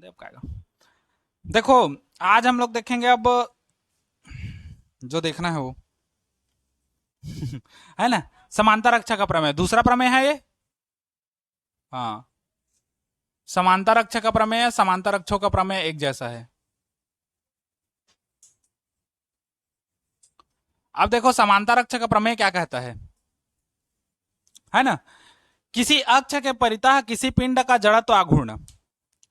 देव का आएगा। देखो, आज हम लोग देखेंगे अब जो देखना है वो है ना, समांतर अक्ष का प्रमेय, दूसरा प्रमेय है ये। हाँ, समांतर अक्ष का प्रमेय, समांतर अक्षों का प्रमेय एक जैसा है। अब देखो, समांतर अक्ष का प्रमेय क्या कहता है ना, किसी अक्ष के परितः किसी पिंड का जड़त्व आघूर्ण,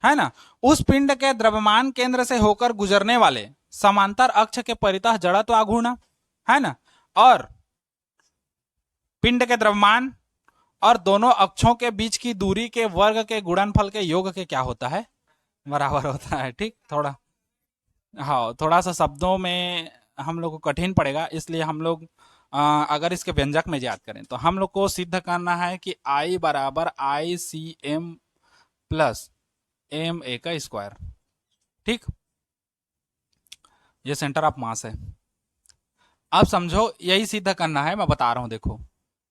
है ना, उस पिंड के द्रव्यमान केंद्र से होकर गुजरने वाले समांतर अक्ष के परितः जड़त्व आघूर्ण, है ना, और पिंड के द्रव्यमान और दोनों अक्षों के बीच की दूरी के वर्ग के गुणनफल के योग के क्या होता है, बराबर होता है। ठीक, थोड़ा, हाँ, थोड़ा सा शब्दों में हम लोग को कठिन पड़ेगा, इसलिए हम लोग अगर इसके व्यंजक में याद करें तो हम लोग को सिद्ध करना है कि I बराबर I C M plus M A का स्क्वायर। ठीक, ये सेंटर ऑफ मास है। अब समझो, यही सिद्ध करना है, मैं बता रहा हूं, देखो,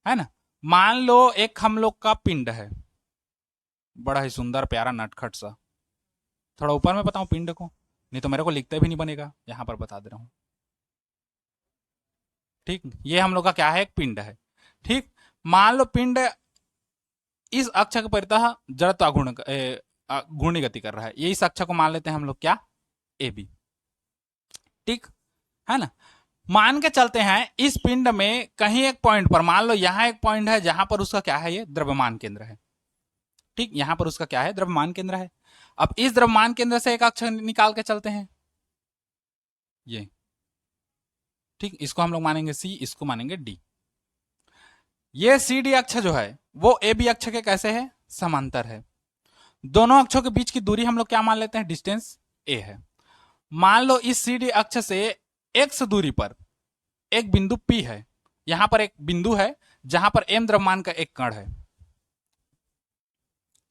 है ना, मान लो एक हम लोग का पिंड है, बड़ा ही सुंदर प्यारा नटखट सा। थोड़ा ऊपर में बताऊं पिंड को, नहीं तो मेरे को लिखते भी नहीं बनेगा, यहां पर बता दे रहा हूं। ठीक, ये हम लोग का क्या है, एक पिंड है। ठीक, मान लो पिंड इस अक्ष के परितः जड़त्व घूर्णी गति कर रहा है, ये इस अक्ष को मान लेते हैं हम लोग क्या, ए बी। ठीक, है ना, मान के चलते हैं इस पिंड में कहीं एक पॉइंट पर, मान लो यहां एक पॉइंट है जहां पर उसका क्या है, ये द्रव्यमान केंद्र है। ठीक, यहां पर उसका क्या है, द्रव्यमान केंद्र है। अब इस द्रव्यमान केंद्र से एक अक्ष निकाल के चलते हैं, ये। ठीक, इसको हम लोग मानेंगे सी, इसको मानेंगे डी। ये सी डी अक्ष जो है वो ए बी अक्ष के कैसे है, समांतर है। दोनों अक्षों के बीच की दूरी हम लोग क्या मान लेते हैं, डिस्टेंस ए है। मान लो इस सी डी अक्ष से एक्स दूरी पर एक बिंदु P है, यहां पर एक बिंदु है जहां पर m द्रव्यमान का एक कण है।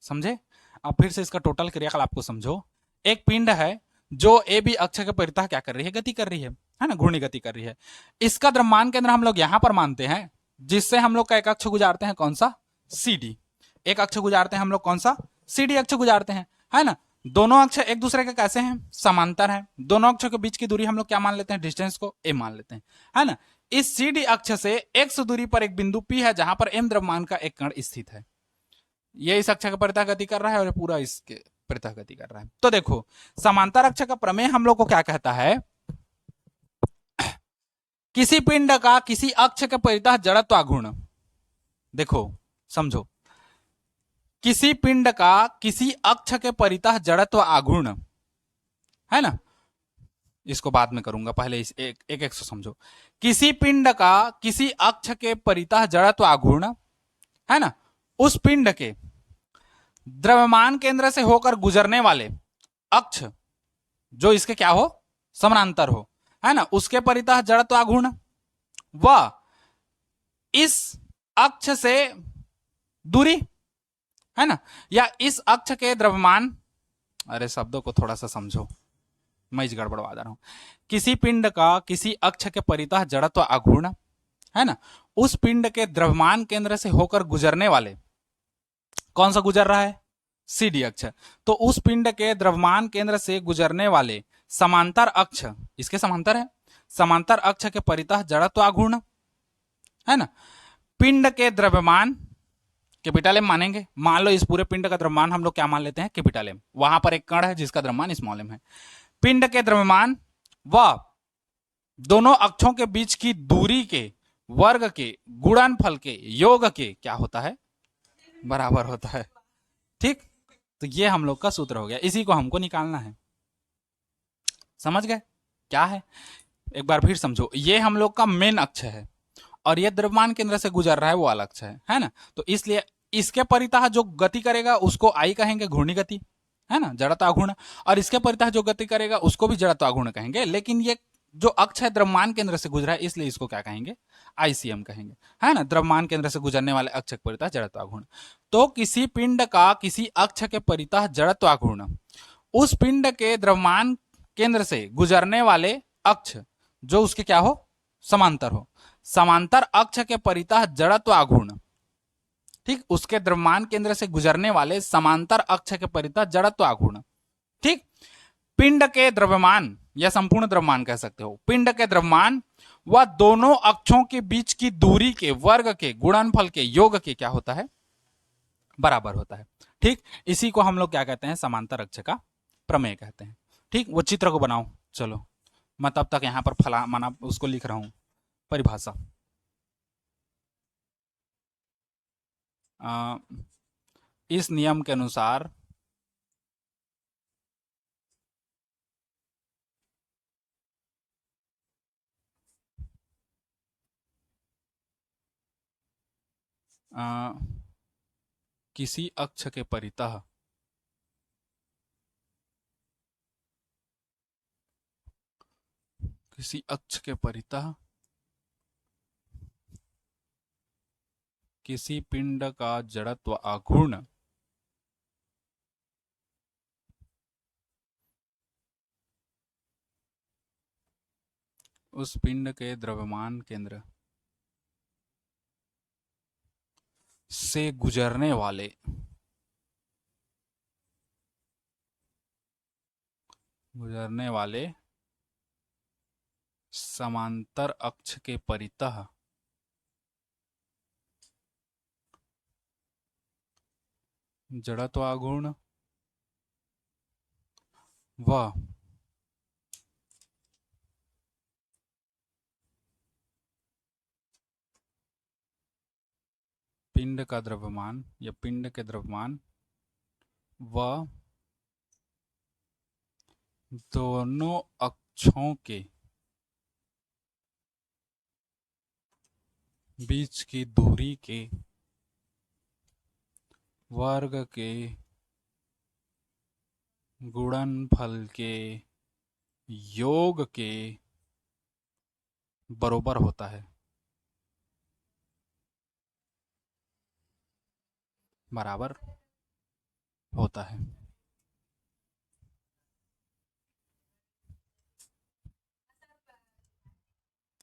समझे? अब फिर से इसका टोटल क्रियाकलाप को समझो। एक पिंड है जो ए बी अक्ष के परितः क्या कर रही है, गति कर रही है ना, घूर्णी गति कर रही है। इसका द्रव्यमान केंद्र हम लोग यहां पर मानते हैं, जिससे हम लोग का एक अक्ष गुजारते हैं, कौन सा, सी डी। एक अक्ष गुजारते हैं हम लोग, कौन सा, सी डी अक्ष गुजारते हैं, है ना। दोनों अक्ष एक दूसरे के कैसे हैं, समांतर हैं। दोनों अक्षों के बीच की दूरी हम लोग क्या मान लेते हैं, डिस्टेंस को ए मान लेते हैं, है ना। इस सी डी अक्ष से एक्स दूरी पर एक बिंदु P है जहां पर m द्रव्यमान का एक कण स्थित है। ये इस अक्ष का परितः गति कर रहा है और पूरा इसके परितः गति कर रहा है। तो देखो, समांतर अक्ष का प्रमेय हम लोग को क्या कहता है, किसी पिंड का किसी अक्ष के परितः जड़त्व आघूर्ण। देखो, समझो, किसी पिंड का किसी अक्ष के परितः जड़त्व आघूर्ण, है ना, इसको बाद में करूंगा, पहले इस एक एक, एक से समझो। किसी पिंड का किसी अक्ष के परितः जड़त्व आघूर्ण, है ना, उस पिंड के द्रव्यमान केंद्र से होकर गुजरने वाले अक्ष जो इसके क्या हो, समानांतर हो, है ना, उसके परितः जड़त्व आघूर्ण व इस अक्ष से दूरी, है ना, या इस अक्ष के द्रव्यमान, अरे शब्दों को थोड़ा सा समझो, मैं इस गड़बड़वा रहा हूं। किसी पिंड का किसी अक्ष के परितः जड़त्व आघूर्ण, है ना, उस पिंड के द्रव्यमान केंद्र से होकर गुजरने वाले, कौन सा गुजर रहा है, सी डी अक्ष। तो उस पिंड के द्रव्यमान केंद्र से गुजरने वाले समांतर अक्ष, इसके समांतर है, समांतर अक्ष के परितः जड़त्व आघूर्ण, है ना, पिंड के द्रव्यमान कैपिटल एम मानेंगे। मान लो इस पूरे पिंड का द्रव्यमान हम लोग क्या मान लेते हैं, कैपिटल एम। वहां पर एक कण है जिसका द्रव्यमान स्मॉल एम है। पिंड के द्रव्यमान व दोनों अक्षों के बीच की दूरी के वर्ग के गुणनफल के योग के क्या होता है, बराबर होता है। ठीक, तो ये हम लोग का सूत्र हो गया, इसी को हमको निकालना है। समझ गए क्या है? एक बार फिर समझो, ये हम लोग का मेन अक्ष है और ये द्रव्यमान केंद्र से गुजर रहा है वो अलग अक्ष है ना। तो इसलिए इसके परितः जो गति करेगा उसको आई कहेंगे, घूर्णी गति, है ना, जड़त्वाघूर्ण। और इसके परितः जो गति करेगा उसको भी जड़त्वाघूर्ण कहेंगे। लेकिन ये जो अक्ष है द्रव्यमान केंद्र से गुजरा है, इसलिए इसको क्या कहेंगे, आईसीएम कहेंगे, है ना, द्रव्यमान केंद्र से गुजरने वाले अक्ष के परितः जड़त्वाघूर्ण। तो किसी पिंड का किसी अक्ष के परितः जड़त्वाघूर्ण उस पिंड के द्रव्यमान केंद्र से गुजरने वाले अक्ष जो उसके क्या हो, समांतर हो, समांतर अक्ष के परितः जड़त्व आघूर्ण, ठीक, उसके द्रव्यमान केंद्र से गुजरने वाले समांतर अक्ष के परितः जड़त्व आघूर्ण। पिंड के द्रव्यमान या संपूर्ण द्रव्यमान कह सकते हो, पिंड के द्रव्यमान व दोनों अक्षों के बीच की दूरी के वर्ग के गुणनफल के योग के क्या होता है, बराबर होता है। ठीक, इसी को हम लोग क्या कहते हैं, समांतर अक्ष का प्रमेय कहते हैं। ठीक, वो चित्र को बनाओ। चलो मैं तब तक यहां पर फला माना उसको लिख रहा हूं, परिभाषा। इस नियम के अनुसार किसी अक्ष के परितः किसी अक्ष के परितः किसी पिंड का जड़त्व आघूर्ण उस पिंड के द्रव्यमान केंद्र से गुजरने वाले समांतर अक्ष के परितः जड़त्व आघूर्ण व पिंड का द्रव्यमान या पिंड के द्रव्यमान व दोनों अक्षों के बीच की दूरी के वर्ग के गुणनफल के योग के बराबर होता है, बराबर होता है।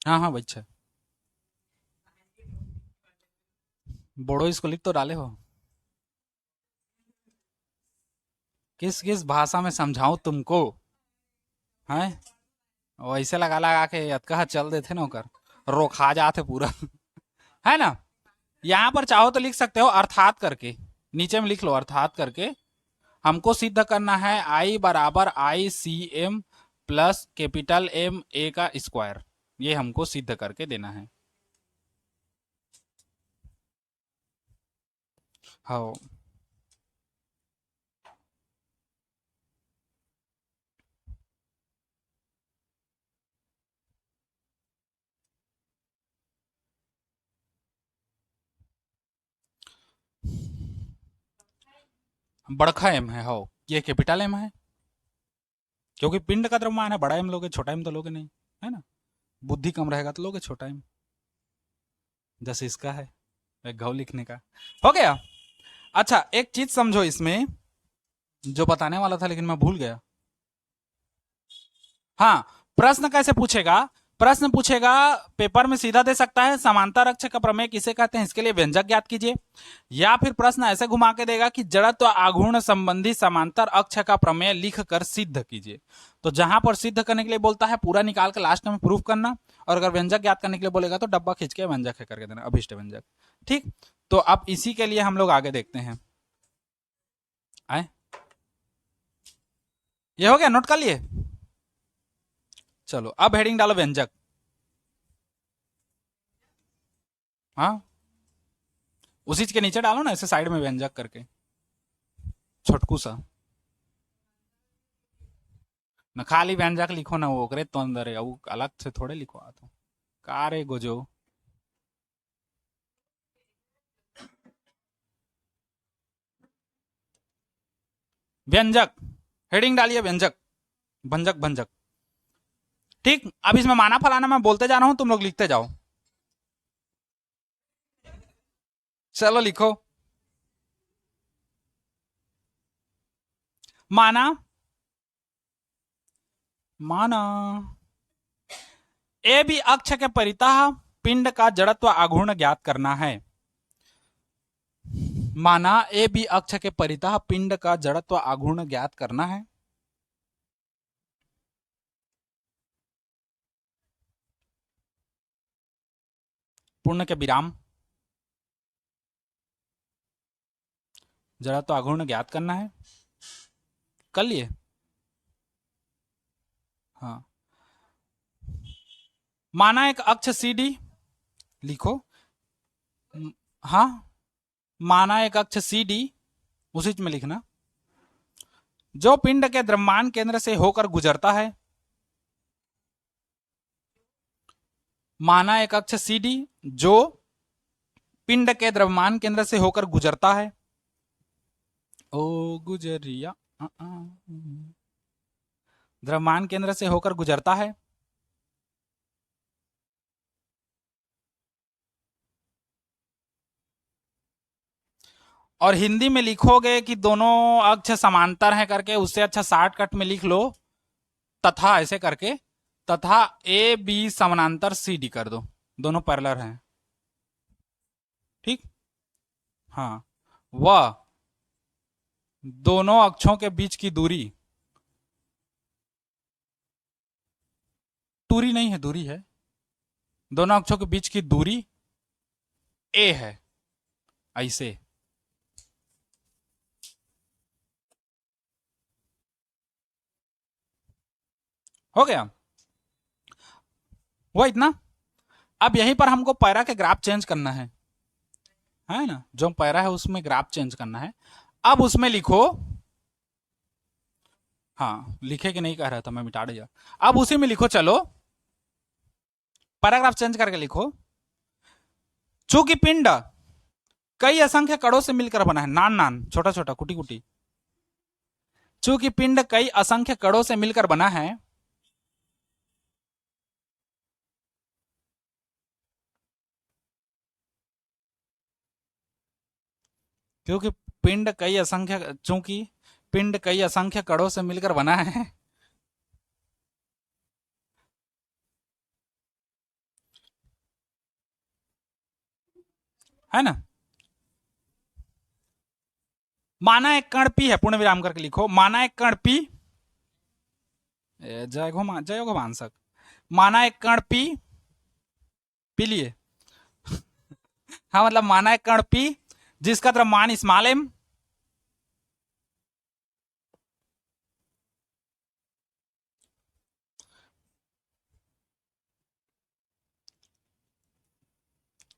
हाँ हाँ बच्चा, बोड़ो इसको लिख तो डाले हो। किस किस भाषा में समझाऊं तुमको, हैं? वैसे लगा लगा के अतकह चल देते ना, कर रोखा जाते पूरा है ना। यहां पर चाहो तो लिख सकते हो अर्थात करके, नीचे में लिख लो अर्थात करके। हमको सिद्ध करना है आई बराबर I C M plus capital M A का स्क्वायर, ये हमको सिद्ध करके देना है। हाँ, बड़का एम है, हो ये कैपिटल एम है, क्योंकि पिंड का द्रव्यमान है। बड़ा एम लोगे, छोटा एम तो लोगे नहीं, है ना। बुद्धि कम रहेगा तो लोगे छोटा एम, जैसे इसका है एक घाव लिखने का। हो गया। अच्छा एक चीज समझो इसमें, जो बताने वाला था लेकिन मैं भूल गया। हाँ, प्रश्न कैसे पूछेगा, प्रश्न पूछेगा पेपर में सीधा दे सकता है, समांतर अक्ष का प्रमेय किसे कहते हैं, इसके लिए व्यंजक ज्ञात कीजिए। या फिर प्रश्न ऐसे घुमा के देगा कि जड़त्व आघूर्ण संबंधी समांतर अक्ष का प्रमेय लिख कर सिद्ध कीजिए। तो जहां पर सिद्ध करने के लिए बोलता है पूरा निकाल कर लास्ट में प्रूफ करना, और अगर व्यंजक ज्ञात करने के लिए बोलेगा तो डब्बा खींच के व्यंजक है करके देना, अभिष्ट व्यंजक। ठीक, तो अब इसी के लिए हम लोग आगे देखते हैं। आए, ये हो गया, नोट कर लिए। चलो अब हेडिंग डालो व्यंजक। हाँ, उसी के नीचे डालो ना ऐसे साइड में व्यंजक करके, छोटकू सा न, खाली व्यंजक लिखो ना, वो करे तो अंदर है, वो अलग से थोड़े लिखो। तो कारे गोजो, व्यंजक हेडिंग डालिए व्यंजक, भंजक भंजक। ठीक, अब इसमें माना फलाना मैं बोलते जा रहा हूं, तुम लोग लिखते जाओ। चलो लिखो। माना, माना ए बी अक्ष के परितः पिंड का जड़त्व आघूर्ण ज्ञात करना है। माना ए बी अक्ष के परितः पिंड का जड़त्व आघूर्ण ज्ञात करना है। पूर्ण के विराम, जरा तो आघूर्ण ज्ञात करना है, कर लिए। हाँ, माना एक अक्ष सी डी, लिखो। हाँ, माना एक अक्ष सी डी, उसी में लिखना, जो पिंड के द्रव्यमान केंद्र से होकर गुजरता है। माना एक अक्ष सी डी जो पिंड के द्रव्यमान केंद्र से होकर गुजरता है। ओ गुजरिया, द्रव्यमान केंद्र से होकर गुजरता है। और हिंदी में लिखोगे कि दोनों अक्ष समांतर हैं करके, उससे अच्छा शॉर्टकट में लिख लो तथा, ऐसे करके, तथा ए बी समानांतर सी डी कर दो, दोनों पैरेलल हैं। ठीक। हाँ, वह दोनों अक्षों के बीच की दूरी, दूरी नहीं है, दूरी है, दोनों अक्षों के बीच की दूरी ए है, ऐसे। हो गया वो इतना। अब यहीं पर हमको पैरा के ग्राफ चेंज करना है ना, जो पैरा है उसमें ग्राफ चेंज करना है। अब उसमें लिखो, हाँ लिखे कि नहीं कह रहा था मैं, मिटा दिया। अब उसी में लिखो, चलो पैराग्राफ चेंज करके लिखो। चूंकि पिंड कई असंख्य कणों से मिलकर बना है, नान नान, छोटा छोटा, कुटी कुटी। चूंकि पिंड कई असंख्य कणों से मिलकर बना है, क्योंकि पिंड कई असंख्य, चूंकि पिंड कई असंख्य कणों से मिलकर बना है ना। माना एक कण पी है, पूर्ण विराम करके लिखो, माना एक कण पी, जय हो मानसक, माना एक कण पी, पी लिए। हाँ, मतलब माना एक कण पी जिसका द्रव्यमान स्मॉल एम,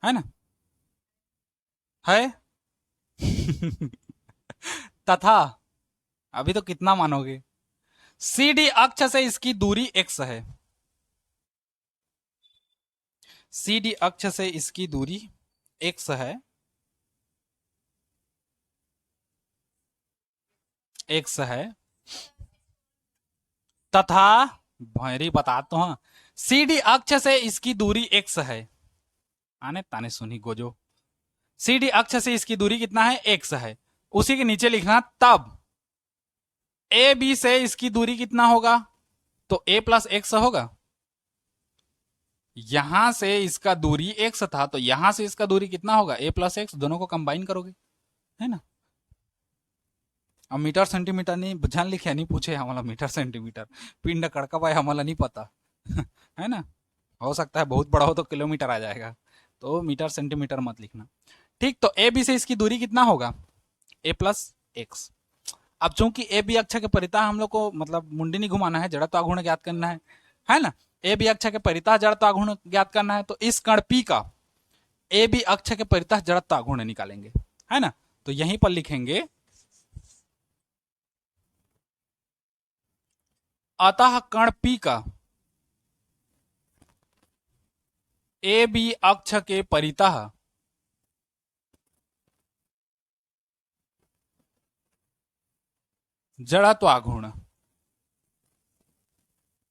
है ना, है। तथा, अभी तो कितना मानोगे, सी डी अक्ष से इसकी दूरी x है, सी डी अक्ष से इसकी दूरी x है, x है, तथा भैरी बता तो, हाँ, सी डी अक्ष से इसकी दूरी x है, आने ताने सुनी गोजो, सी डी अक्ष से इसकी दूरी कितना है, x है। उसी के नीचे लिखना, तब ए बी से इसकी दूरी कितना होगा, तो a प्लस एक्स होगा। यहां से इसका दूरी x था, तो यहां से इसका दूरी कितना होगा, a प्लस एक्स, दोनों को कंबाइन करोगे, है ना। अब मीटर सेंटीमीटर नहीं ध्यान लिखे, नहीं पूछे हमारा मीटर सेंटीमीटर, पिंड कड़का भाई हमारा नहीं पता। है ना, हो सकता है बहुत बड़ा हो तो किलोमीटर आ जाएगा, तो मीटर सेंटीमीटर मत लिखना। ठीक, तो ए बी से इसकी दूरी कितना होगा, a प्लस एक्स। अब चूंकि ए बी अक्ष के परितः हम लोग को मतलब मुंडी नहीं घुमाना है, जड़त्व आघूर्ण ज्ञात करना है ना। ए बी अक्ष के परितः जड़त्व आघूर्ण ज्ञात करना है, तो इस कण P का ए बी अक्ष के परितः जड़त्व आघूर्ण निकालेंगे, है ना। तो यहीं पर लिखेंगे, अतः कण P का ए बी अक्ष के परितः जड़त्व आघूर्ण।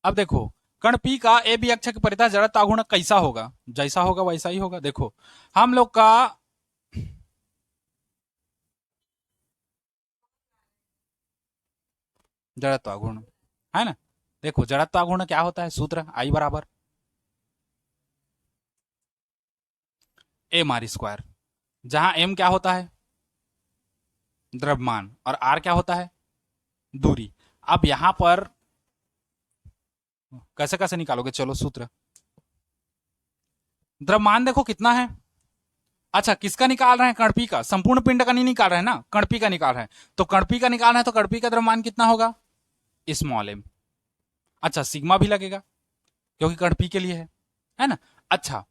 अब देखो, कण P का ए बी अक्ष के परितः जड़त्व आघूर्ण कैसा होगा, जैसा होगा वैसा ही होगा। देखो हम लोग का जड़त्व आघूर्ण है ना, देखो जड़त्व आघूर्ण क्या होता है, सूत्र आई बराबर एम आर स्क्वायर, जहां एम क्या होता है, द्रव्यमान, और आर क्या होता है, दूरी। अब यहां पर कैसे कैसे निकालोगे, चलो सूत्र, द्रव्यमान देखो कितना है। अच्छा, किसका निकाल रहे हैं? कणपी का। संपूर्ण पिंड का नहीं निकाल रहे हैं ना, कणपी का निकाल रहे हैं। तो कणपी का निकाल रहे हैं तो कणपी का द्रव्यमान कितना होगा? Small M. अच्छा, सिग्मा भी लगेगा क्योंकि कणपी के लिए है ना। अच्छा,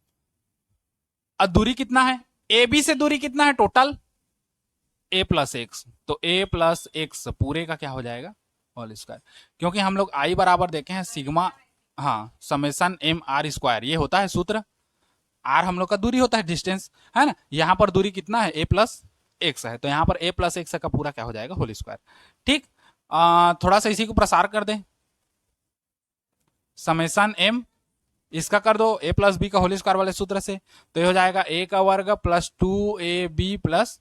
अब दूरी कितना है? ए बी से दूरी कितना है टोटल? ए प्लस एक्स। तो ए प्लस एक्स पूरे का क्या हो जाएगा? Whole square. क्योंकि हम लोग आई बराबर देखे हैं सिग्मा, हाँ, समेसन एम आर स्क्वायर, ये होता है सूत्र। आर हम लोग का दूरी होता है, डिस्टेंस, है ना। यहाँ पर दूरी कितना है? ए प्लस एक्स है, तो यहाँ पर ए प्लस एक्स का पूरा क्या हो जाएगा? Whole square. ठीक। थोड़ा सा इसी को प्रसार कर दें, समेसन एम, इसका कर दो ए प्लस बी का होल स्क्वायर वाले सूत्र से, तो ये हो जाएगा ए का वर्ग प्लस 2ab प्लस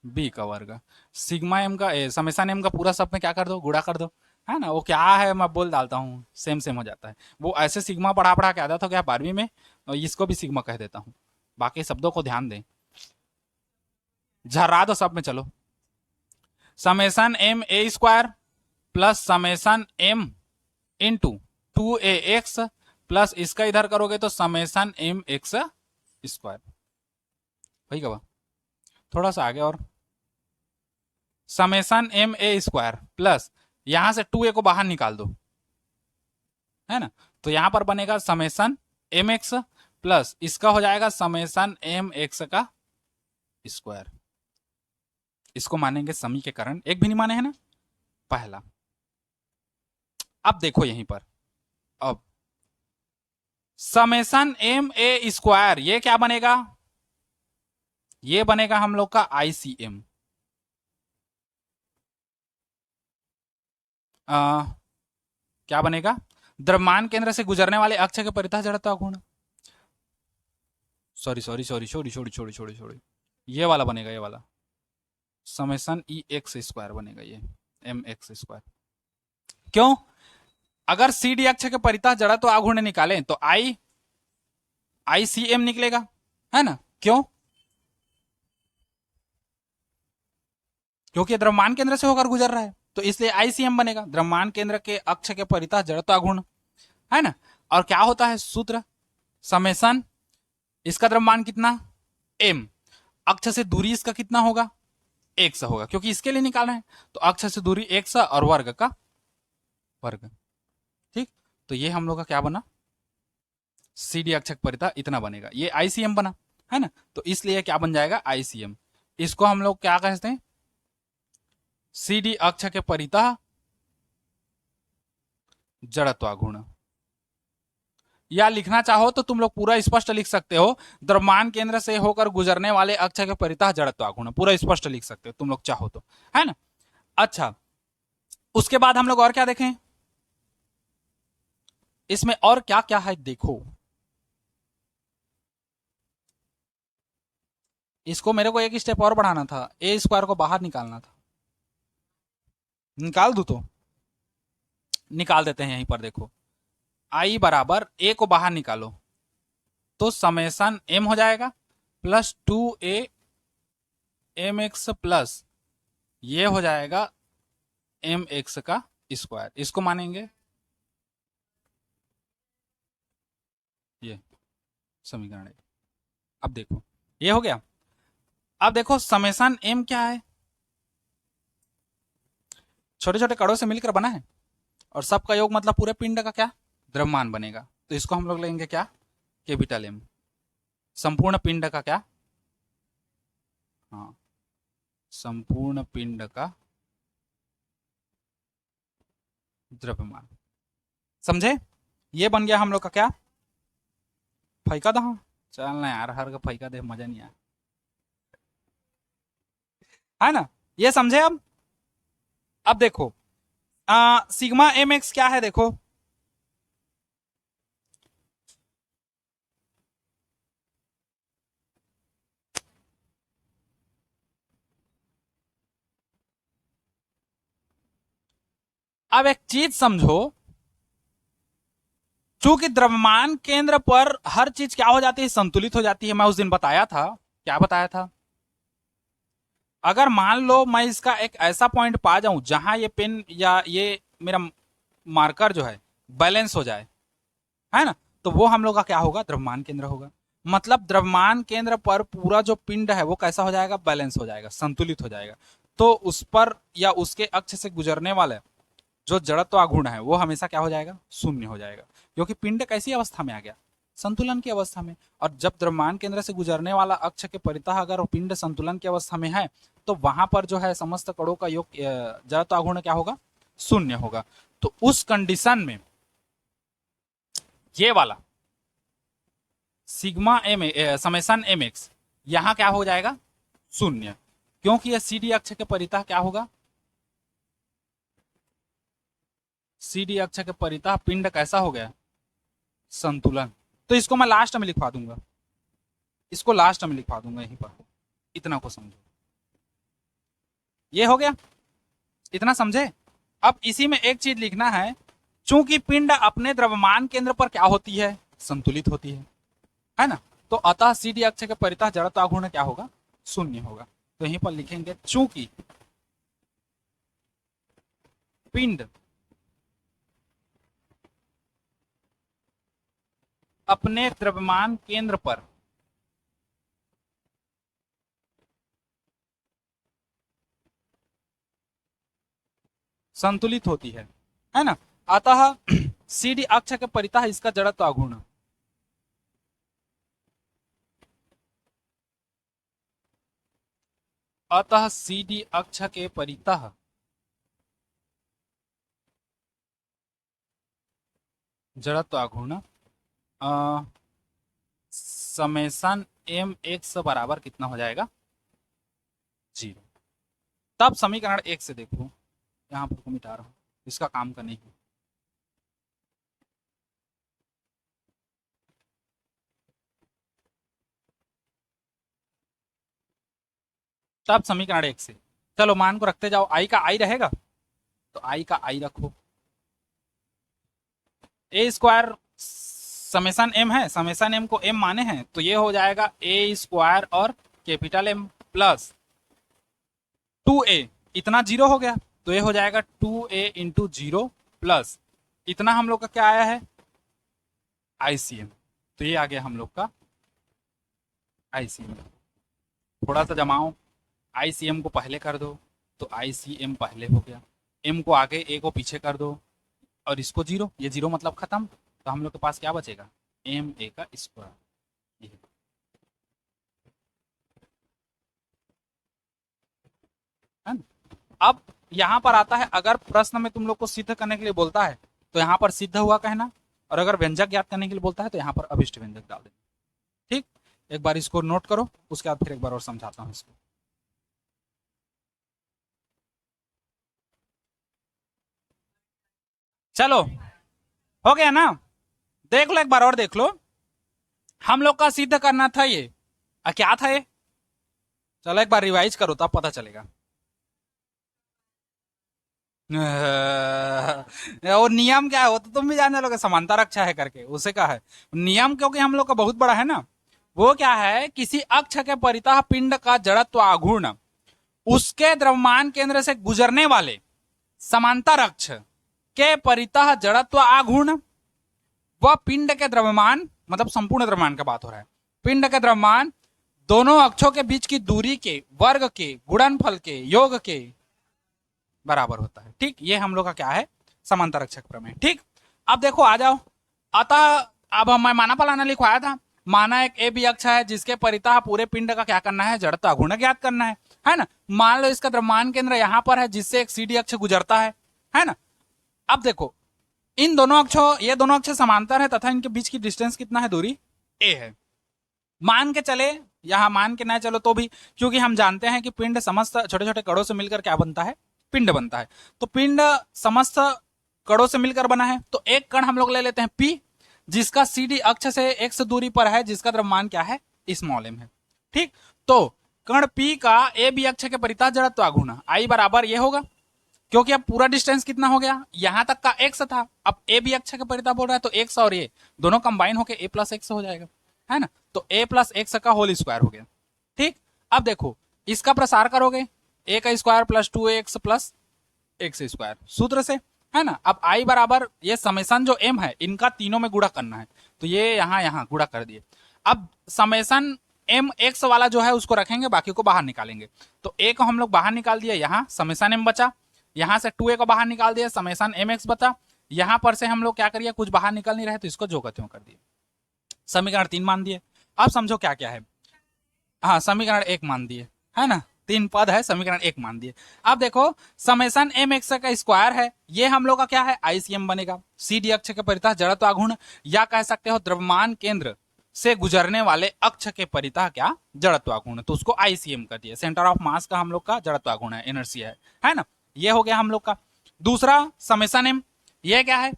बी का वर्ग। सिग्मा एम का समेसन एम का पूरा सब में क्या कर दो? गुणा कर दो, है ना। वो क्या है मैं बोल डालता हूँ, सेम सेम हो जाता है। वो ऐसे सिग्मा पढ़ा पढ़ा के आता था क्या 12वीं में, और इसको भी सिग्मा कह देता हूँ। बाकी शब्दों को ध्यान दें, झर्रा दो सब में। चलो, summation M A square plus summation M into 2ax plus इसका इधर करोगे तो समेसन एम एक्स स्क्वायर। वही कहा, थोड़ा सा आगे और, summation M A square plus यहां से 2a को बाहर निकाल दो, है ना। तो यहां पर बनेगा समेसन एम एक्स प्लस इसका हो जाएगा समेसन एम एक्स का स्क्वायर। इसको मानेंगे समीकरण, एक भी नहीं माने है ना पहला। अब देखो यहीं पर, अब समेसन एम ए स्क्वायर ये क्या बनेगा? ये बनेगा हम लोग का आईसीएम। क्या बनेगा? द्रव्यमान केंद्र से गुजरने वाले अक्ष के परितः जड़त्व गुण। सॉरी सॉरी सॉरी छोड़ी छोड़ी छोड़ी छोड़ी छोड़ी, ये वाला बनेगा, ये वाला समेसन ई एक्स स्क्वायर बनेगा, ये एम एक्स स्क्वायर। क्यों? अगर सी डी अक्ष के परितः जड़त्व आघूर्ण निकालें तो आई सी एम निकलेगा, है ना। क्यों? क्योंकि द्रव्यमान केंद्र से होकर गुजर रहा है, तो इसलिए आईसीएम बनेगा, द्रव्यमान केंद्र के अक्ष के परितः जड़त्व आघूर्ण, है ना। और क्या होता है सूत्र? समेसन, इसका द्रव्यमान कितना? एम, अक्ष से दूरी इसका कितना होगा? एक्स होगा, क्योंकि इसके लिए निकालना है, तो अक्ष से दूरी एक्स और वर्ग का वर्ग। ठीक, तो ये हम लोग का क्या बना? सी डी अक्ष परितः इतना बनेगा, ये आईसीएम बना, है ना। तो इसलिए क्या बन जाएगा? आईसीएम। इसको हम लोग क्या कहते हैं? सी डी अक्ष के परितः जड़त्वाघूर्ण। या लिखना चाहो तो तुम लोग पूरा स्पष्ट लिख सकते हो, द्रव्यमान केंद्र से होकर गुजरने वाले अक्ष के परितः जड़त्वाघूर्ण, पूरा स्पष्ट लिख सकते हो तुम लोग चाहो तो, है ना। अच्छा, उसके बाद हम लोग और क्या देखें, इसमें और क्या क्या है देखो। इसको मेरे को एक स्टेप और बढ़ाना था, ए स्क्वायर को बाहर निकालना था। निकाल दू तो निकाल देते हैं, यहीं पर देखो, आई बराबर ए को बाहर निकालो तो समेसन एम हो जाएगा plus 2a M x plus ये हो जाएगा एम एक्स का स्क्वायर। इसको मानेंगे ये समीकरण। अब देखो ये हो गया। अब देखो समेसन एम क्या है? छोटे छोटे कड़ों से मिलकर बना है, और सबका योग मतलब पूरे पिंड का क्या? द्रव्यमान बनेगा। तो इसको हम लोग लेंगे क्या? Capital M. संपूर्ण पिंड का क्या? हाँ, संपूर्ण पिंड का द्रव्यमान। समझे? ये बन गया हम लोग का क्या? फैका दो, चलना यार, हर का फैका दे मजा नहीं आया, है ना। ये समझे? अब देखो सिग्मा एम एक्स क्या है देखो, अब एक चीज समझो, चूंकि द्रव्यमान केंद्र पर हर चीज क्या हो जाती है? संतुलित हो जाती है। मैं उस दिन बताया था, क्या बताया था? अगर मान लो मैं इसका एक ऐसा पॉइंट पा जाऊं जहां ये पेन या ये मेरा मार्कर जो है बैलेंस हो जाए, है ना, तो वो हम लोग का क्या होगा? द्रव्यमान केंद्र होगा। मतलब द्रव्यमान केंद्र पर पूरा जो पिंड है वो कैसा हो जाएगा, बैलेंस हो जाएगा, संतुलित हो जाएगा। तो उस पर या उसके अक्ष से गुजरने वाले जो जड़त्व आघूर्ण है वो हमेशा क्या हो जाएगा, शून्य हो जाएगा, क्योंकि पिंड कैसी अवस्था में आ गया, संतुलन की अवस्था में। और जब द्रव्यमान केंद्र से गुजरने वाला अक्ष के परितः अगर पिंड संतुलन की अवस्था में है तो वहां पर जो है समस्त कणों का योग जड़त्व आघूर्ण क्या होगा, शून्य होगा। तो उस कंडीशन में ये वाला sigma M summation M X यहां क्या हो जाएगा, शून्य, क्योंकि यह सी डी अक्ष के परितः क्या होगा, सी डी अक्ष के परितः पिंड कैसा हो गया, संतुलन। तो इसको मैं लास्ट में लिखवा दूंगा, इसको लास्ट में लिखवा दूंगा यहीं पर, इतना को समझो। ये हो गया, इतना समझे। अब इसी में एक चीज लिखना है, चूंकि पिंड अपने द्रव्यमान केंद्र पर क्या होती है, संतुलित होती है ना। तो अतः सी डी अक्ष के परितः जड़त्व आघूर्ण क्या होगा, शून्य होगा। तो यहीं पर लिखेंगे चूंकि पिंड अपने द्रव्यमान केंद्र पर संतुलित होती है ना, अतः सी डी अक्ष के परितः इसका जड़त्व आघूर्ण अतः सी डी अक्ष के परितः जड़त्व आघूर्ण समेशन एम एक्स बराबर कितना हो जाएगा, 0। तब समीकरण 1 से देखो, यहां पर मिटा रहा हूं, इसका काम करने की। तब समीकरण 1 से चलो मान को रखते जाओ, आई का आई रहेगा तो आई का आई रखो, ए स्क्वायर समेशन एम है, समेशन एम को एम माने हैं तो ये हो जाएगा ए स्क्वायर और कैपिटल एम प्लस 2a, इतना 0 हो गया तो ये हो जाएगा 2a इंटू 0 प्लस इतना हम लोग का क्या आया है, आईसीएम। तो ये आ गया हम लोग का आईसीएम। थोड़ा सा जमाओ, आईसीएम को पहले कर दो तो आईसीएम पहले हो गया, एम को आगे, ए को पीछे कर दो और इसको 0, ये 0 मतलब खत्म। तो हम लोग के पास क्या बचेगा, एम ए का स्क्वायर। अब यहां पर आता है, अगर प्रश्न में तुम लोग को सिद्ध करने के लिए बोलता है तो यहां पर सिद्ध हुआ कहना, और अगर व्यंजक ज्ञात करने के लिए बोलता है तो यहां पर अभिष्ट व्यंजक डाल देना। ठीक, एक बार इसको नोट करो, उसके बाद फिर एक बार और समझाता हूं इसको। चलो हो गया ना, देख लो एक बार और देख लो, हम लोग का सिद्ध करना था ये, क्या था ये, चलो एक बार रिवाइज करो तब पता चलेगा। और नियम क्या है वो तो तुम भी जानने लोगे, समांतर अक्ष है करके उसे का है नियम, क्योंकि हम लोग का बहुत बड़ा है ना। वो क्या है, किसी अक्ष के परितः पिंड का जड़त्व आघूर्ण उसके द्रव्यमान केंद्र से गुजरने वाले समांतर अक्ष के परितः जड़त्व आघूर्ण वह पिंड के द्रव्यमान, मतलब संपूर्ण द्रव्यमान का बात हो रहा है, पिंड के द्रव्यमान दोनों अक्षों के बीच की दूरी के वर्ग के गुणनफल के योग के बराबर होता है। ठीक, ये हम लोग का क्या है, समांतर अक्ष प्रमेय। ठीक, अब देखो आ जाओ, अतः अब मैं माना पलाना लिखवाया था, माना एक ए बी अक्ष है जिसके परितः पूरे पिंड का क्या करना है, जड़त्व आघूर्ण ज्ञात करना है ना। मान लो इसका द्रव्यमान केंद्र यहां पर है जिससे एक सी डी अक्ष गुजरता है ना। अब देखो इन दोनों अक्षों, ये दोनों अक्ष समांतर है तथा इनके बीच की डिस्टेंस कितना है, दूरी ए है। मान के चले, यहां मान के ना चलो तो भी, क्योंकि हम जानते हैं कि पिंड समस्त छोटे छोटे कणों से मिलकर क्या बनता है, पिंड बनता है। तो पिंड समस्त कणों से मिलकर बना है, तो एक कण हम लोग ले लेते हैं पी, जिसका सी डी अक्ष से एक्स दूरी पर है, जिसका द्रव्यमान क्या है, स्मॉल एम है। ठीक, तो कण पी का ए बी अक्ष के परितः जड़त्व आघूर्ण आई बराबर ये होगा, क्योंकि अब पूरा डिस्टेंस कितना हो गया, यहां तक का एक्स था, अब ए बी अक्ष के परितः बोल रहा है तो एक्स और ये दोनों कंबाइन होकर ए प्लस एक्स हो जाएगा, है ना। तो ए प्लस एक्स का होल स्क्वायर हो गया। ठीक, अब देखो इसका प्रसार करोगे, ए का square plus 2x plus x square सूत्र से, है ना। अब आई बराबर ये समेशन जो एम है इनका तीनों में गुणा करना है, तो ये यहां गुणा कर दिए। अब समेसन एम एक्स वाला जो है उसको रखेंगे, बाकी को बाहर निकालेंगे। तो ए को हम लोग बाहर निकाल दिया, यहां समेसन एम बचा, यहां से 2a को बाहर निकाल दिया, समेसन एम एक्स बचा। यहां पर से हम लोग क्या करिए, कुछ बाहर निकल नहीं रहे तो इसको जो का त्यों कर दिए, समीकरण 3 मान दिए। अब समझो क्या क्या है, हाँ समीकरण 1 मान दिए, है ना, 3 पद है, समीकरण 1 मान दिए। अब देखो समेसन एम एक्स का स्क्वायर है, ये हम लोग का क्या है, आईसीएम बनेगा। सी डी अक्ष के परितः जड़त्व आघूर्ण, या कह सकते हो द्रव्यमान केंद्र से गुजरने वाले अक्ष के परितः क्या, जड़त्व आघूर्ण, तो उसको आईसीएम कर दिए। सेंटर ऑफ मास का हम लोग का जड़त्व आघूर्ण है, इनर्शिया है ना, ये हो गया हम लोग का। दूसरा समेसन एम, ये क्या है,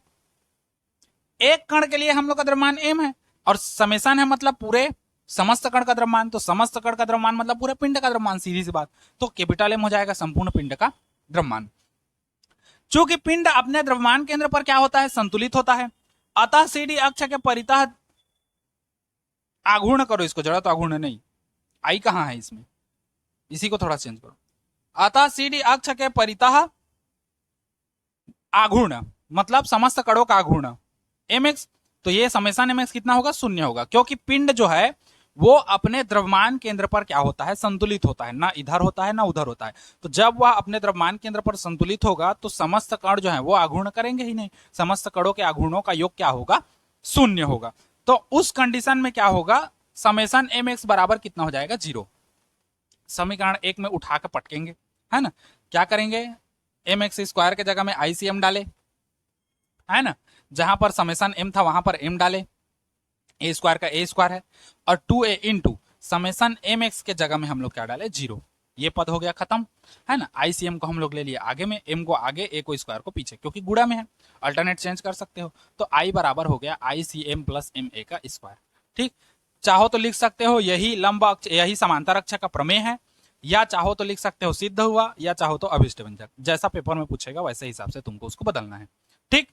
एक कण के लिए हम लोग का द्रव्यमान एम है, और समेसन है मतलब पूरे समस्त कण का द्रव्यमान, तो समस्त कण का द्रव्यमान मतलब पूरे पिंड का द्रव्यमान, सीधी सी बात। तो कैपिटल एम हो जाएगा संपूर्ण पिंड का द्रव्यमान। चूंकि पिंड अपने द्रव्यमान केंद्र पर क्या होता है, संतुलित होता है, अतः सीडी अक्ष के परितः आघूर्ण करो इसको, जड़ा तो आघूर्ण नहीं, आई कहां है इसमें, इसी को थोड़ा चेंज करो। अतः सीडी अक्ष के परितः आघूर्ण मतलब समस्त कणों का आघूर्ण एम एक्स, तो ये समेसन एम एक्स कितना होगा, 0 होगा, क्योंकि पिंड जो है वो अपने द्रव्यमान केंद्र पर क्या होता है, संतुलित होता है, ना इधर होता है ना उधर होता है। तो जब वह अपने द्रव्यमान केंद्र पर संतुलित होगा तो समस्त कण जो है वो आघूर्ण करेंगे ही नहीं, समस्त कणों के आघूर्णों का योग क्या होगा, 0 होगा। तो उस कंडीशन में क्या होगा, समेसन एम एक्स बराबर कितना हो जाएगा, 0। समीकरण 1 में उठा के पटकेंगे, है ना, क्या करेंगे, एम एक्स स्क्वायर के जगह में आईसीएम डाले, है ना, जहां पर समेसन एम था वहां पर एम डाले, ए स्क्वायर का ए स्क्वायर है, और 2a into summation M x के जगह में हम लोग क्या डाले, 0। ये पद हो गया खत्म, है ना। आईसीएम को हम लोग ले लिया आगे में, एम को आगे, ए को स्क्वायर को पीछे, क्योंकि गुणा में है, अल्टरनेट चेंज कर सकते हो। तो आई बराबर हो गया आईसीएम प्लस एम ए का स्क्वायर। ठीक, चाहो तो लिख सकते हो यही लंब अक्ष, यही समांतर अक्ष का प्रमेय है, या चाहो तो लिख सकते हो सिद्ध हुआ, या चाहो तो अभिष्ट व्यंजक, जैसा पेपर में पूछेगा वैसे हिसाब से तुमको उसको बदलना है। ठीक।